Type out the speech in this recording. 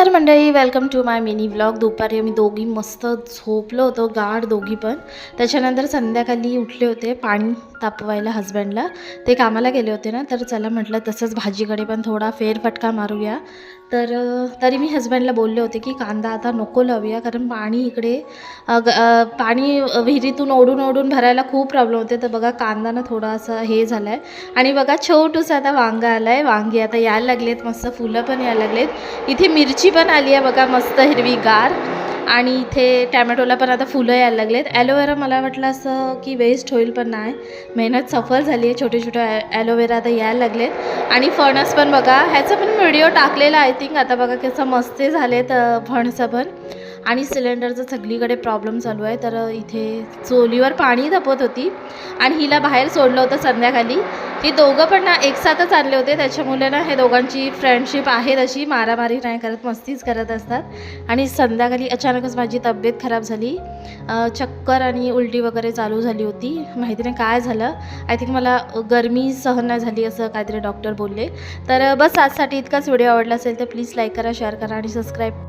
नमस्कार मंडळी, welcome to my mini vlog. दुपारी आम्ही दोघी मस्त झोपलो होतो, गाढ दोघी पण. त्याच्यानंतर संध्याकाळी उठले होते पाणी तापवायला हस्बंडला. ते कामाला गेले होते ना, तर चला म्हटलं तसंच भाजीकडे पण थोडा फेरफटका मारूया. तर तरी मी हस्बंडला बोलले होते की कांदा आता नको लावूया, कारण पाणी इकडे पाणी विहिरीतून ओढून ओढून भरायला खूप प्रॉब्लेम होते. तर बघा कांदा ना थोडासा हे झाला आहे. आणि बघा छोटूसं आता वांगं आलं आहे. वांगी आता यायला लागलेत, मस्त फुलं पण यायला लागलेत. इथे मिरची पण आली आहे बघा, मस्त हिरवीगार. आणि इथे टॅमॅटोला पण आता फुलं यायला लागलेत. ॲलोवेरा मला वाटलं असं की वेस्ट होईल, पण नाही, मेहनत सफल झाली आहे. छोटे छोटे ॲलोवेरा आता यायला लागलेत. आणि फणस पण बघा, ह्याचा पण व्हिडिओ टाकलेला आय थिंक. आता बघा कसं मस्ते झालेत फणसं पण. आणि सिलेंडरचं सगळीकडे प्रॉब्लेम चालू आहे. तर इथे चोलीवर पाणी तापत होती आणि हिला बाहेर सोडलं होतं संध्याकाळी. ही दोघं पण ना एकसाथच आणले होते, त्याच्यामुळे ना हे दोघांची फ्रेंडशिप आहे तशी, मारामारी नाही करत, मस्तीच करत असतात. आणि संध्याकाळी अचानकच माझी तब्येत खराब झाली, चक्कर आणि उलटी वगैरे चालू झाली होती. माहिती नाही काय झालं, आय थिंक मला गरमी सहन नाही झाली असं काहीतरी डॉक्टर बोलले. तर बस आजसाठी इतकाच. व्हिडिओ आवडला असेल तर प्लीज लाईक करा, शेअर करा आणि सबस्क्राईब